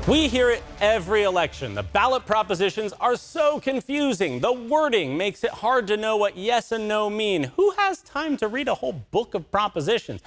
We hear it every election. The ballot propositions are so confusing. The wording makes it hard to know what yes and no mean. Who has time to read a whole book of propositions?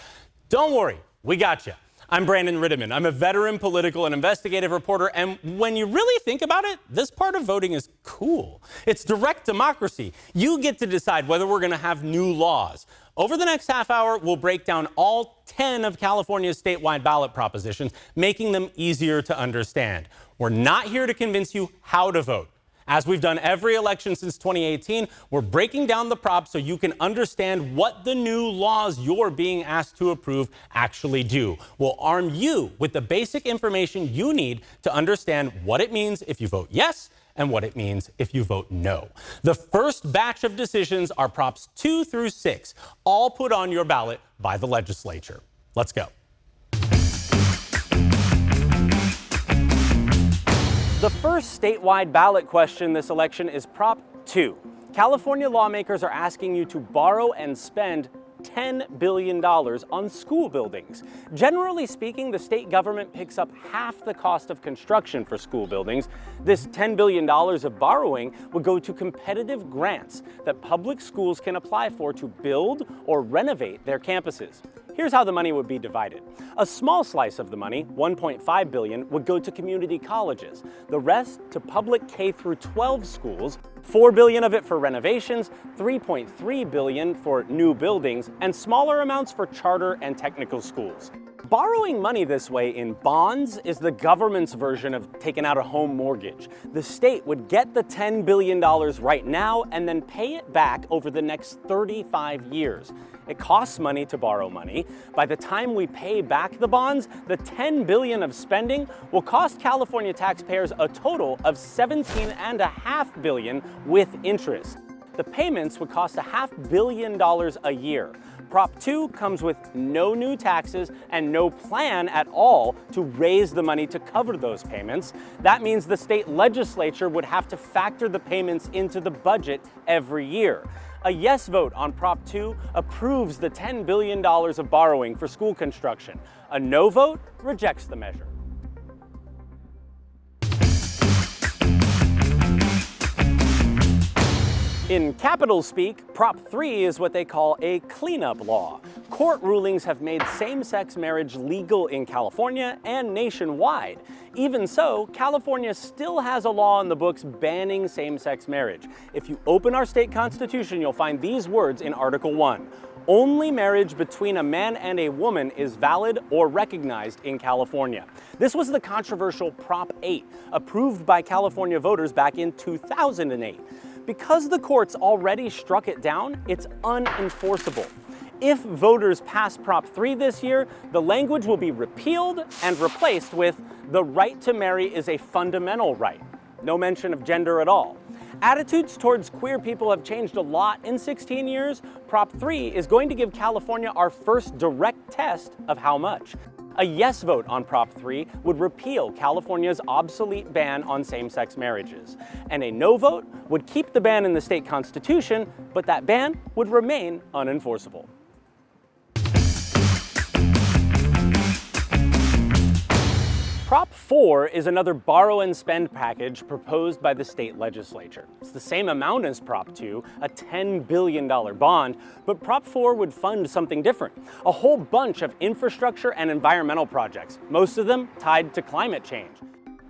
Don't worry, we got you. I'm Brandon Rittiman. I'm a veteran political and investigative reporter, and when you really think about it, this part of voting is cool. It's direct democracy. You get to decide whether we're going to have new laws. Over the next half hour, we'll break down all 10 of California's statewide ballot propositions, making them easier to understand. We're not here to convince you how to vote. As we've done every election since 2018, we're breaking down the props so you can understand what the new laws you're being asked to approve actually do. We'll arm you with the basic information you need to understand what it means if you vote yes and what it means if you vote no. The first batch of decisions are Props 2 through 6, all put on your ballot by the legislature. Let's go. The first statewide ballot question this election is Prop 2. California lawmakers are asking you to borrow and spend $10 billion on school buildings. Generally speaking, the state government picks up half the cost of construction for school buildings. This $10 billion of borrowing would go to competitive grants that public schools can apply for to build or renovate their campuses. Here's how the money would be divided. A small slice of the money, $1.5 billion, would go to community colleges. The rest to public K-12 schools, $4 billion of it for renovations, $3.3 billion for new buildings, and smaller amounts for charter and technical schools. Borrowing money this way in bonds is the government's version of taking out a home mortgage. The state would get the $10 billion right now and then pay it back over the next 35 years. It costs money to borrow money. By the time we pay back the bonds, the $10 billion of spending will cost California taxpayers a total of $17.5 billion with interest. The payments would cost $500 million a year. Prop 2 comes with no new taxes and no plan at all to raise the money to cover those payments. That means the state legislature would have to factor the payments into the budget every year. A yes vote on Prop 2 approves the $10 billion of borrowing for school construction. A no vote rejects the measure. In capital speak, Prop 3 is what they call a cleanup law. Court rulings have made same-sex marriage legal in California and nationwide. Even so, California still has a law in the books banning same-sex marriage. If you open our state constitution, you'll find these words in Article 1. Only marriage between a man and a woman is valid or recognized in California. This was the controversial Prop 8, approved by California voters back in 2008. Because the courts already struck it down, it's unenforceable. If voters pass Prop 3 this year, the language will be repealed and replaced with "the right to marry is a fundamental right." No mention of gender at all. Attitudes towards queer people have changed a lot in 16 years. Prop 3 is going to give California our first direct test of how much. A yes vote on Prop 3 would repeal California's obsolete ban on same-sex marriages. And a no vote would keep the ban in the state constitution, but that ban would remain unenforceable. Prop 4 is another borrow and spend package proposed by the state legislature. It's the same amount as Prop 2, a $10 billion bond, but Prop 4 would fund something different. A whole bunch of infrastructure and environmental projects, most of them tied to climate change.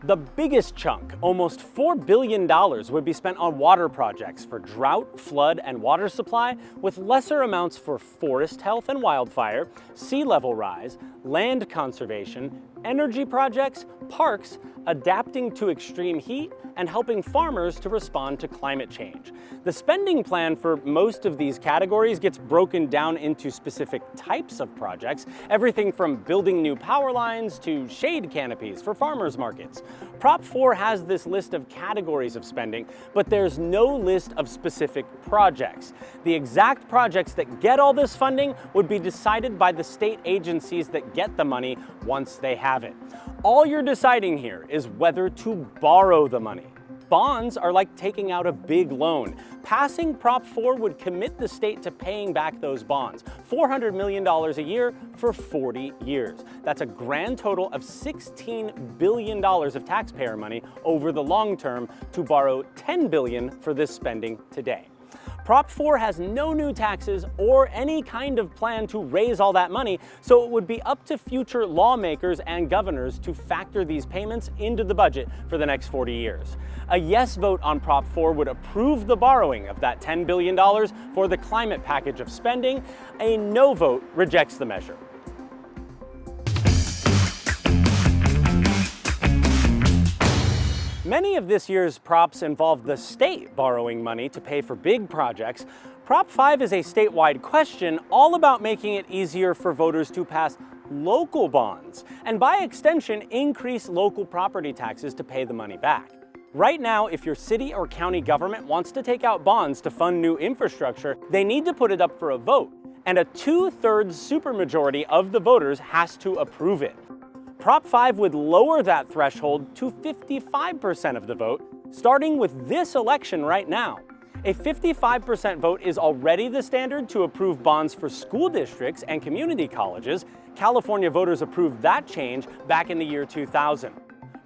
The biggest chunk, almost $4 billion, would be spent on water projects for drought, flood, and water supply, with lesser amounts for forest health and wildfire, sea level rise, land conservation, energy projects, parks, adapting to extreme heat, and helping farmers to respond to climate change. The spending plan for most of these categories gets broken down into specific types of projects, everything from building new power lines to shade canopies for farmers markets. Prop 4 has this list of categories of spending, but there's no list of specific projects. The exact projects that get all this funding would be decided by the state agencies that get the money once they have it. All you're deciding here is whether to borrow the money. Bonds are like taking out a big loan. Passing Prop 4 would commit the state to paying back those bonds, $400 million a year for 40 years. That's a grand total of $16 billion of taxpayer money over the long term to borrow $10 billion for this spending today. Prop 4 has no new taxes or any kind of plan to raise all that money, so it would be up to future lawmakers and governors to factor these payments into the budget for the next 40 years. A yes vote on Prop 4 would approve the borrowing of that $10 billion for the climate package of spending. A no vote rejects the measure. Many of this year's props involve the state borrowing money to pay for big projects. Prop 5 is a statewide question all about making it easier for voters to pass local bonds, and by extension, increase local property taxes to pay the money back. Right now, if your city or county government wants to take out bonds to fund new infrastructure, they need to put it up for a vote, and a 2/3 supermajority of the voters has to approve it. Prop 5 would lower that threshold to 55% of the vote, starting with this election right now. A 55% vote is already the standard to approve bonds for school districts and community colleges. California voters approved that change back in the year 2000.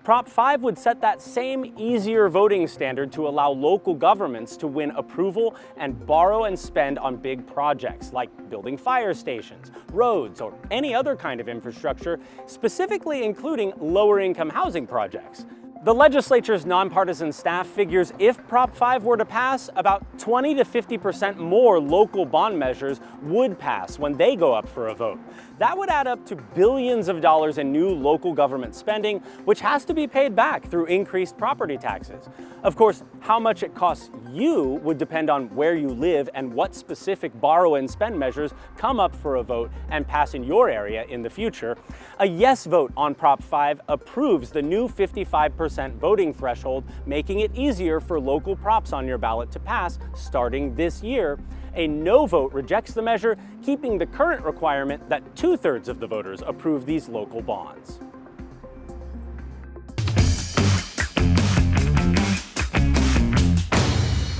Prop 5 would set that same easier voting standard to allow local governments to win approval and borrow and spend on big projects like building fire stations, roads, or any other kind of infrastructure, specifically including lower-income housing projects. The legislature's nonpartisan staff figures if Prop 5 were to pass, about 20 to 50% more local bond measures would pass when they go up for a vote. That would add up to billions of dollars in new local government spending, which has to be paid back through increased property taxes. Of course, how much it costs you would depend on where you live and what specific borrow and spend measures come up for a vote and pass in your area in the future. A yes vote on Prop 5 approves the new 55% voting threshold, making it easier for local props on your ballot to pass starting this year. A no vote rejects the measure, keeping the current requirement that 2/3 of the voters approve these local bonds.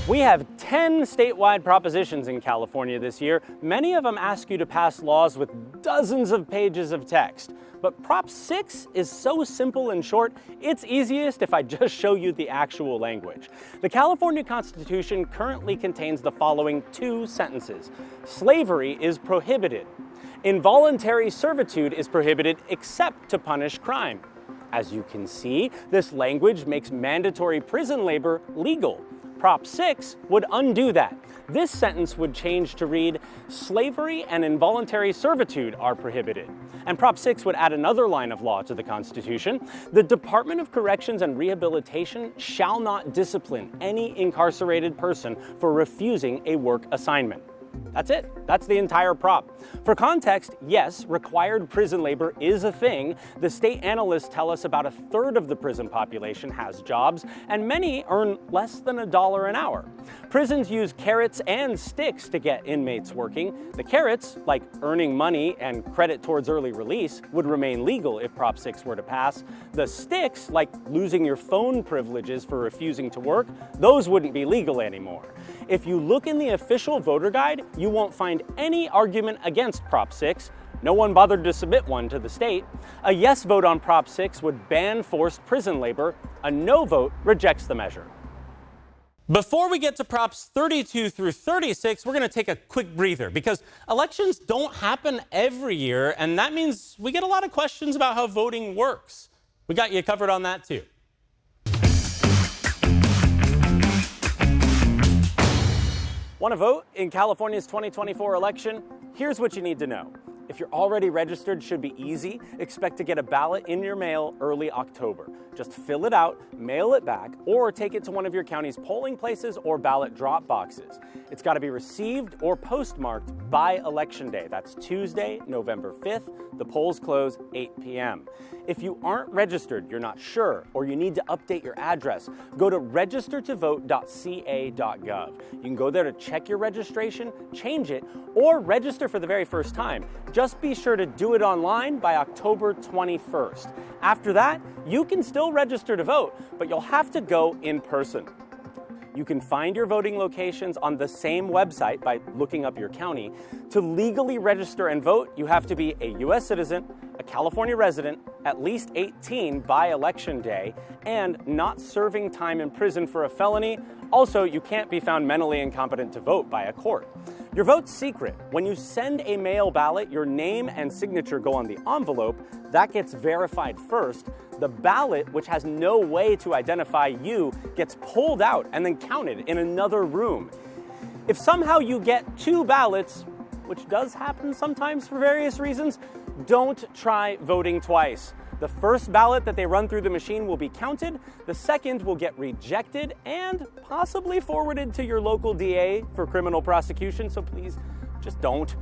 We have 10 statewide propositions in California this year. Many of them ask you to pass laws with dozens of pages of text. But Prop 6 is so simple and short, it's easiest if I just show you the actual language. The California Constitution currently contains the following 2 sentences. Slavery is prohibited. Involuntary servitude is prohibited except to punish crime. As you can see, this language makes mandatory prison labor legal. Prop 6 would undo that. This sentence would change to read, slavery and involuntary servitude are prohibited. And Prop 6 would add another line of law to the Constitution. The Department of Corrections and Rehabilitation shall not discipline any incarcerated person for refusing a work assignment. That's it. That's the entire prop. For context, yes, required prison labor is a thing. The state analysts tell us about 1/3 of the prison population has jobs, and many earn less than $1 an hour. Prisons use carrots and sticks to get inmates working. The carrots, like earning money and credit towards early release, would remain legal if Prop 6 were to pass. The sticks, like losing your phone privileges for refusing to work, those wouldn't be legal anymore. If you look in the official voter guide, you won't find any argument against Prop 6. No one bothered to submit one to the state. A yes vote on Prop 6 would ban forced prison labor. A no vote rejects the measure. Before we get to Props 32 through 36, we're going to take a quick breather because elections don't happen every year, and that means we get a lot of questions about how voting works. We got you covered on that too. Want to vote in California's 2024 election? Here's what you need to know. If you're already registered, it should be easy. Expect to get a ballot in your mail early October. Just fill it out, mail it back, or take it to one of your county's polling places or ballot drop boxes. It's got to be received or postmarked by Election Day. That's Tuesday, November 5th. The polls close 8 p.m. If you aren't registered, you're not sure, or you need to update your address, go to registertovote.ca.gov. You can go there to check your registration, change it, or register for the very first time. Just be sure to do it online by October 21st. After that, you can still register to vote, but you'll have to go in person. You can find your voting locations on the same website by looking up your county. To legally register and vote, you have to be a U.S. citizen, a California resident, at least 18 by Election Day, and not serving time in prison for a felony. Also, you can't be found mentally incompetent to vote by a court. Your vote's secret. When you send a mail ballot, your name and signature go on the envelope. That gets verified first. The ballot, which has no way to identify you, gets pulled out and then counted in another room. If somehow you get 2 ballots, which does happen sometimes for various reasons, don't try voting twice. The first ballot that they run through the machine will be counted, the second will get rejected and possibly forwarded to your local DA for criminal prosecution, so please just don't.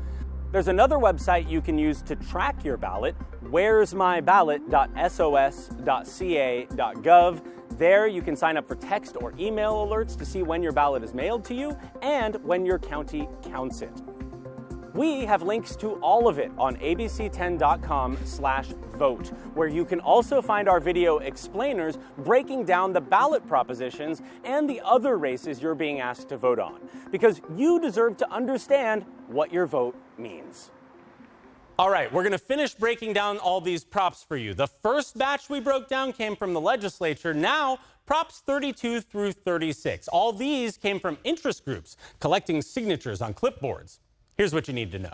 There's another website you can use to track your ballot, where'smyballot.sos.ca.gov. There you can sign up for text or email alerts to see when your ballot is mailed to you and when your county counts it. We have links to all of it on abc10.com/vote, where you can also find our video explainers breaking down the ballot propositions and the other races you're being asked to vote on, because you deserve to understand what your vote means. All right, we're going to finish breaking down all these props for you. The first batch we broke down came from the legislature. Now, props 32 through 36. All these came from interest groups collecting signatures on clipboards. Here's what you need to know.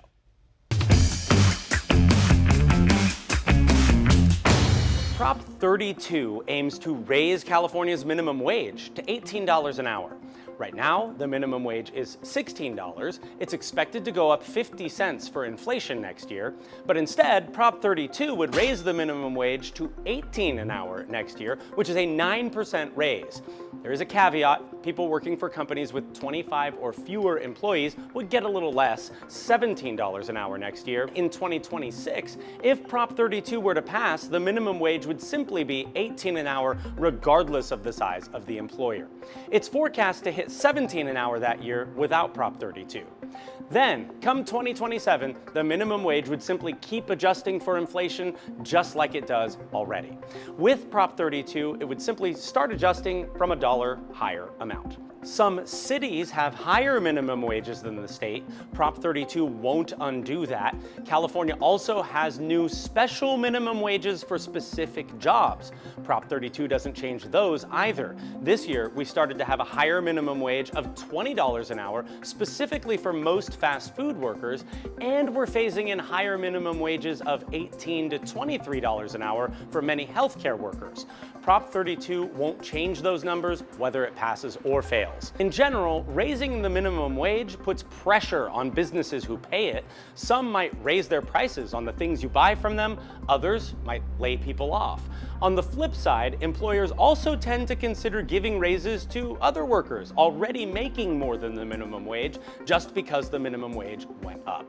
Prop 32 aims to raise California's minimum wage to $18 an hour. Right now, the minimum wage is $16. It's expected to go up 50 cents for inflation next year, but instead, Prop 32 would raise the minimum wage to $18 an hour next year, which is a 9% raise. There is a caveat. People working for companies with 25 or fewer employees would get a little less, $17 an hour next year. In 2026, if Prop 32 were to pass, the minimum wage would simply be $18 an hour regardless of the size of the employer. It's forecast to hit $17 an hour that year without Prop 32. Then, come 2027, the minimum wage would simply keep adjusting for inflation just like it does already. With Prop 32, it would simply start adjusting from a dollar higher amount. Some cities have higher minimum wages than the state. Prop 32 won't undo that. California also has new special minimum wages for specific jobs. Prop 32 doesn't change those either. This year, we started to have a higher minimum wage of $20 an hour, specifically for most fast food workers, and we're phasing in higher minimum wages of $18 to $23 an hour for many healthcare workers. Prop 32 won't change those numbers whether it passes or fails. In general, raising the minimum wage puts pressure on businesses who pay it. Some might raise their prices on the things you buy from them, others might lay people off. On the flip side, employers also tend to consider giving raises to other workers already making more than the minimum wage just because the minimum wage went up.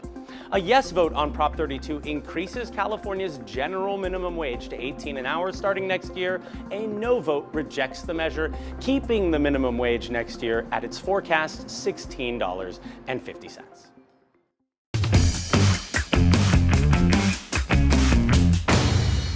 A yes vote on Prop 32 increases California's general minimum wage to $18 an hour starting next year. A no vote rejects the measure, keeping the minimum wage next year at its forecast $16.50.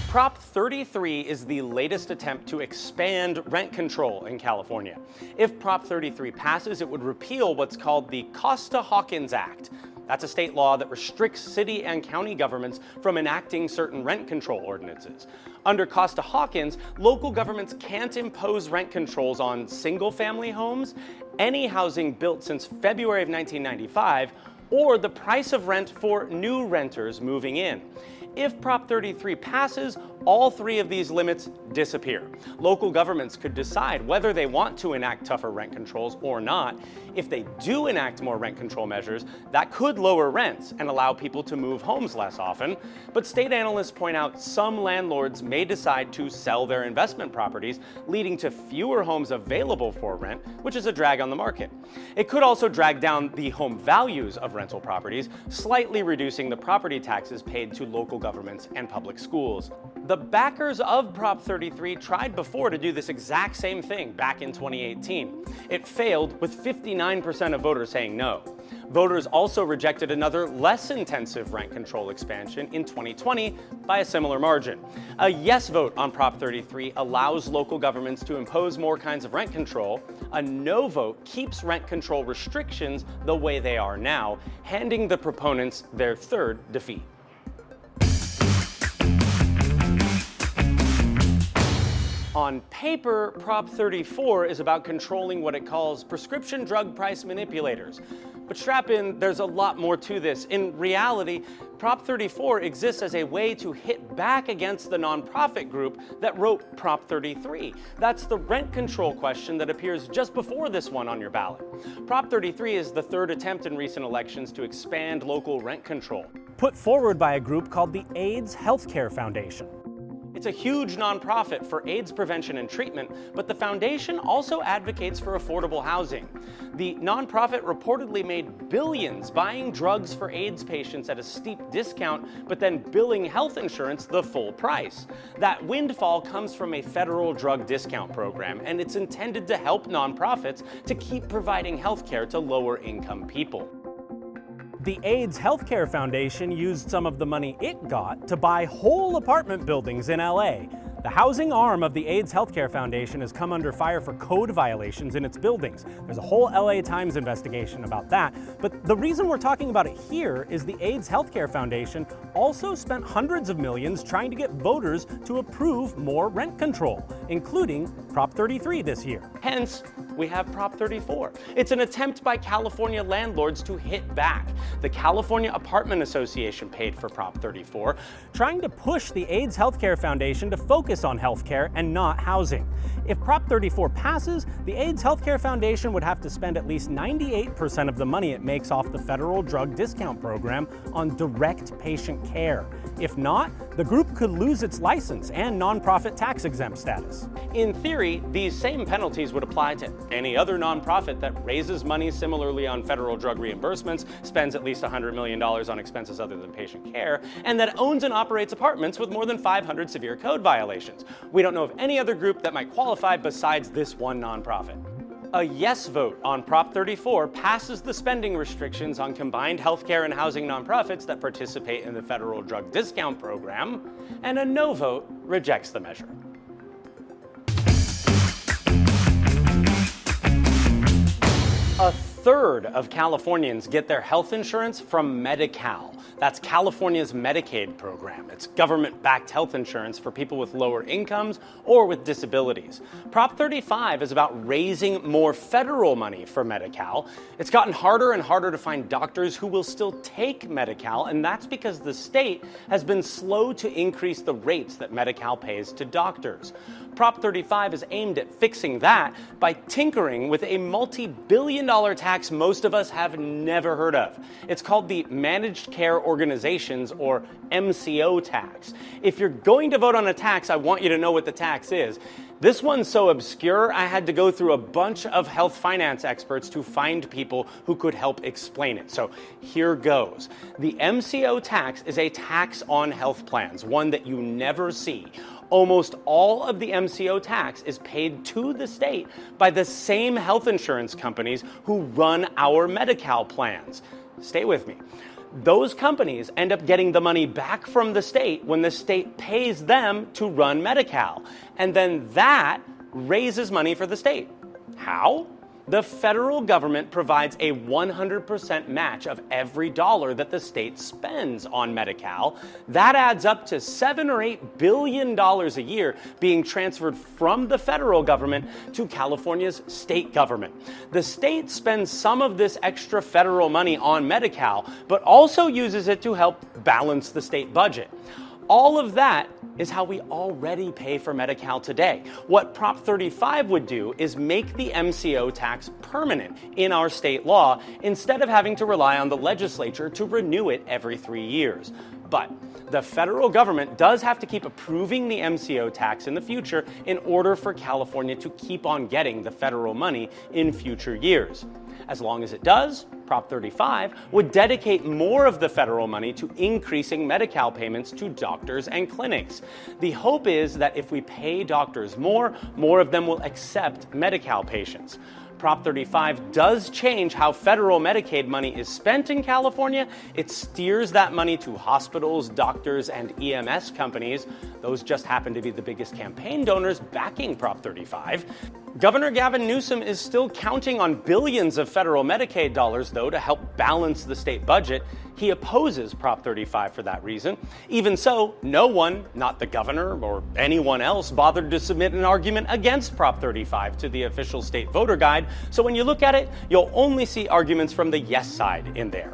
Prop 33 is the latest attempt to expand rent control in California. If Prop 33 passes, it would repeal what's called the Costa-Hawkins Act. That's a state law that restricts city and county governments from enacting certain rent control ordinances. Under Costa-Hawkins, local governments can't impose rent controls on single-family homes, any housing built since February of 1995, or the price of rent for new renters moving in. If Prop 33 passes, all three of these limits disappear. Local governments could decide whether they want to enact tougher rent controls or not. If they do enact more rent control measures, that could lower rents and allow people to move homes less often. But state analysts point out some landlords may decide to sell their investment properties, leading to fewer homes available for rent, which is a drag on the market. It could also drag down the home values of rental properties, slightly reducing the property taxes paid to local governments and public schools. The backers of Prop 33 tried before to do this exact same thing back in 2018. It failed with 59% of voters saying no. Voters also rejected another less intensive rent control expansion in 2020 by a similar margin. A yes vote on Prop 33 allows local governments to impose more kinds of rent control. A no vote keeps rent control restrictions the way they are now, handing the proponents their third defeat. On paper, Prop 34 is about controlling what it calls prescription drug price manipulators. But strap in, there's a lot more to this. In reality, Prop 34 exists as a way to hit back against the nonprofit group that wrote Prop 33. That's the rent control question that appears just before this one on your ballot. Prop 33 is the third attempt in recent elections to expand local rent control, put forward by a group called the AIDS Healthcare Foundation. It's a huge nonprofit for AIDS prevention and treatment, but the foundation also advocates for affordable housing. The nonprofit reportedly made billions buying drugs for AIDS patients at a steep discount, but then billing health insurance the full price. That windfall comes from a federal drug discount program, and it's intended to help nonprofits to keep providing healthcare to lower-income people. The AIDS Healthcare Foundation used some of the money it got to buy whole apartment buildings in LA. The housing arm of the AIDS Healthcare Foundation has come under fire for code violations in its buildings. There's a whole LA Times investigation about that. But the reason we're talking about it here is the AIDS Healthcare Foundation also spent hundreds of millions trying to get voters to approve more rent control, including Prop 33 this year. Hence, we have Prop 34. It's an attempt by California landlords to hit back. The California Apartment Association paid for Prop 34, trying to push the AIDS Healthcare Foundation to focus on healthcare and not housing. If Prop 34 passes, the AIDS Healthcare Foundation would have to spend at least 98% of the money it makes off the federal drug discount program on direct patient care. If not, the group could lose its license and nonprofit tax-exempt status. In theory, these same penalties would apply to any other nonprofit that raises money similarly on federal drug reimbursements, spends at least $100 million on expenses other than patient care, and that owns and operates apartments with more than 500 severe code violations. We don't know of any other group that might qualify besides this one nonprofit. A yes vote on Prop 34 passes the spending restrictions on combined healthcare and housing nonprofits that participate in the federal drug discount program, and a no vote rejects the measure. A third of Californians get their health insurance from Medi-Cal. That's California's Medicaid program. It's government-backed health insurance for people with lower incomes or with disabilities. Prop 35 is about raising more federal money for Medi-Cal. It's gotten harder and harder to find doctors who will still take Medi-Cal, and that's because the state has been slow to increase the rates that Medi-Cal pays to doctors. Prop 35 is aimed at fixing that by tinkering with a multi-billion-dollar tax most of us have never heard of. It's called the Managed Care Organizations, or MCO tax. If you're going to vote on a tax, I want you to know what the tax is. This one's so obscure, I had to go through a bunch of health finance experts to find people who could help explain it. So here goes. The MCO tax is a tax on health plans, one that you never see. Almost all of the MCO tax is paid to the state by the same health insurance companies who run our Medi-Cal plans. Stay with me. Those companies end up getting the money back from the state when the state pays them to run Medi-Cal. And then that raises money for the state. How? The federal government provides a 100% match of every dollar that the state spends on Medi-Cal. That adds up to $7 or $8 billion a year being transferred from the federal government to California's state government. The state spends some of this extra federal money on Medi-Cal, but also uses it to help balance the state budget. All of that is how we already pay for Medi-Cal today. What Prop 35 would do is make the MCO tax permanent in our state law instead of having to rely on the legislature to renew it every 3 years. But the federal government does have to keep approving the MCO tax in the future in order for California to keep on getting the federal money in future years. As long as it does, Prop 35 would dedicate more of the federal money to increasing Medi-Cal payments to doctors and clinics. The hope is that if we pay doctors more of them will accept Medi-Cal patients. Prop 35 does change how federal Medicaid money is spent in California. It steers that money to hospitals, doctors, and EMS companies. Those just happen to be the biggest campaign donors backing Prop 35. Governor Gavin Newsom is still counting on billions of federal Medicaid dollars, though, to help balance the state budget. He opposes Prop 35 for that reason. Even so, no one, not the governor or anyone else, bothered to submit an argument against Prop 35 to the official state voter guide. So when you look at it, you'll only see arguments from the yes side in there.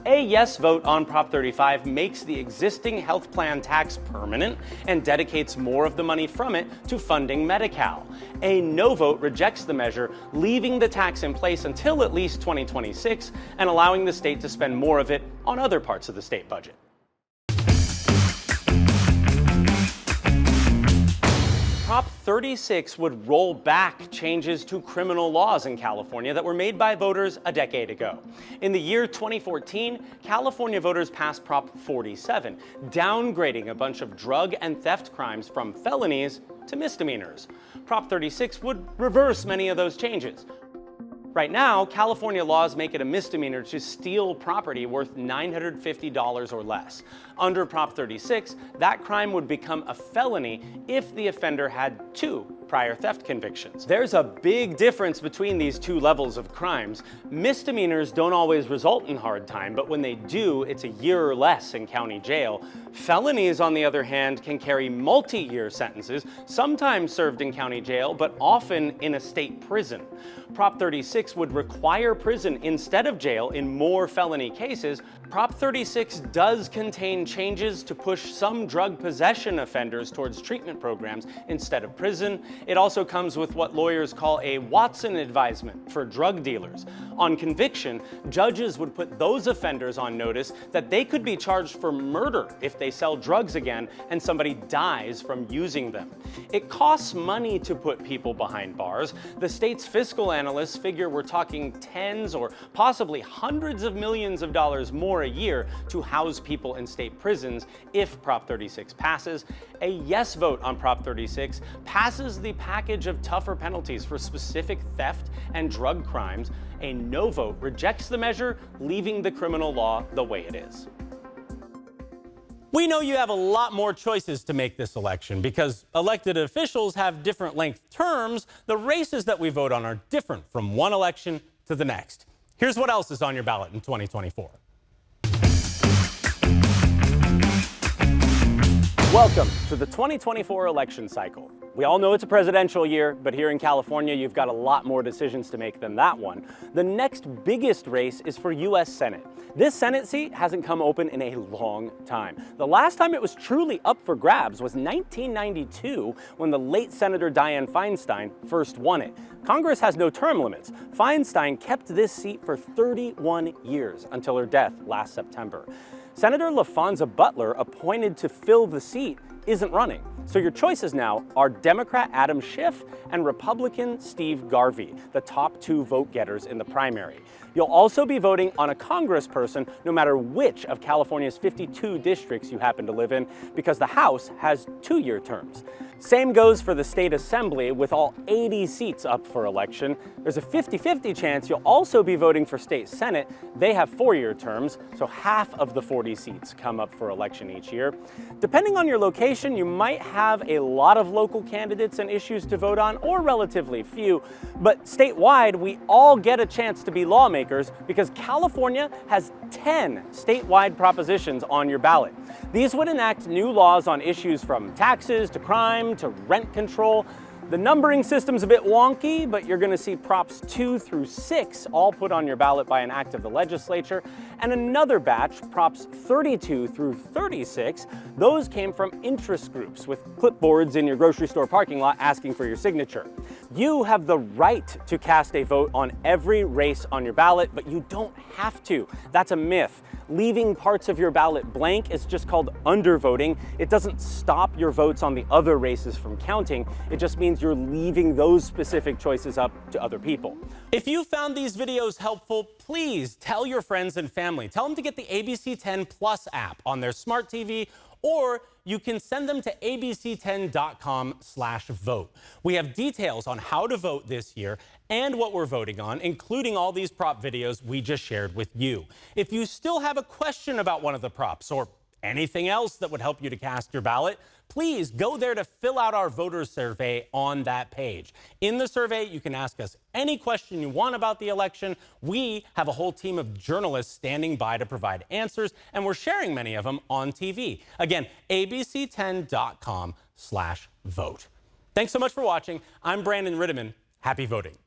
A yes vote on Prop 35 makes the existing health plan tax permanent and dedicates more of the money from it to funding Medi-Cal. A no vote rejects the measure, leaving the tax in place until at least 2026 and allowing the state to spend more of it on other parts of the state budget. Prop 36 would roll back changes to criminal laws in California that were made by voters a decade ago. In the year 2014, California voters passed Prop 47, downgrading a bunch of drug and theft crimes from felonies to misdemeanors. Prop 36 would reverse many of those changes. Right now, California laws make it a misdemeanor to steal property worth $950 or less. Under Prop 36, that crime would become a felony if the offender had 2 prior theft convictions. There's a big difference between these 2 levels of crimes. Misdemeanors don't always result in hard time, but when they do, it's a year or less in county jail. Felonies, on the other hand, can carry multi-year sentences, sometimes served in county jail, but often in a state prison. Prop 36 would require prison instead of jail in more felony cases. Prop 36 does contain changes to push some drug possession offenders towards treatment programs instead of prison. It also comes with what lawyers call a Watson advisement for drug dealers. On conviction, judges would put those offenders on notice that they could be charged for murder if they sell drugs again and somebody dies from using them. It costs money to put people behind bars. The state's fiscal analysts figure we're talking tens or possibly hundreds of millions of dollars more a year to house people in state prisons if Prop 36 passes. A yes vote on Prop 36 passes the package of tougher penalties for specific theft and drug crimes. A no vote rejects the measure, leaving the criminal law the way it is. We know you have a lot more choices to make this election because elected officials have different length terms. The races that we vote on are different from one election to the next. Here's what else is on your ballot in 2024. Welcome to the 2024 election cycle. We all know it's a presidential year, but here in California, you've got a lot more decisions to make than that one. The next biggest race is for U.S. Senate. This Senate seat hasn't come open in a long time. The last time it was truly up for grabs was 1992, when the late Senator Dianne Feinstein first won it. Congress has no term limits. Feinstein kept this seat for 31 years until her death last September. Senator LaFonza Butler, appointed to fill the seat, isn't running. So your choices now are Democrat Adam Schiff and Republican Steve Garvey, the top 2 vote getters in the primary. You'll also be voting on a congressperson no matter which of California's 52 districts you happen to live in, because the House has 2-year terms. Same goes for the state assembly, with all 80 seats up for election. There's a 50-50 chance you'll also be voting for state senate. They have 4-year terms, so half of the 40 seats come up for election each year. Depending on your location, you might have a lot of local candidates and issues to vote on, or relatively few. But statewide, we all get a chance to be lawmakers because California has 10 statewide propositions on your ballot. These would enact new laws on issues from taxes to crime to rent control. The numbering system's a bit wonky, but you're going to see Props 2 through 6 all put on your ballot by an act of the legislature, and another batch, Props 32 through 36, those came from interest groups with clipboards in your grocery store parking lot asking for your signature. You have the right to cast a vote on every race on your ballot, but you don't have to. That's a myth. Leaving parts of your ballot blank is just called undervoting. It doesn't stop your votes on the other races from counting. It just means you're leaving those specific choices up to other people. If you found these videos helpful, please tell your friends and family. Tell them to get the ABC 10 Plus app on their smart TV or you can send them to abc10.com/vote. We have details on how to vote this year and what we're voting on, including all these prop videos we just shared with you. If you still have a question about one of the props or anything else that would help you to cast your ballot, please go there to fill out our voter survey on that page. In the survey, you can ask us any question you want about the election. We have a whole team of journalists standing by to provide answers, and we're sharing many of them on TV. Again, abc10.com/vote. Thanks so much for watching. I'm Brandon Rittiman. Happy voting.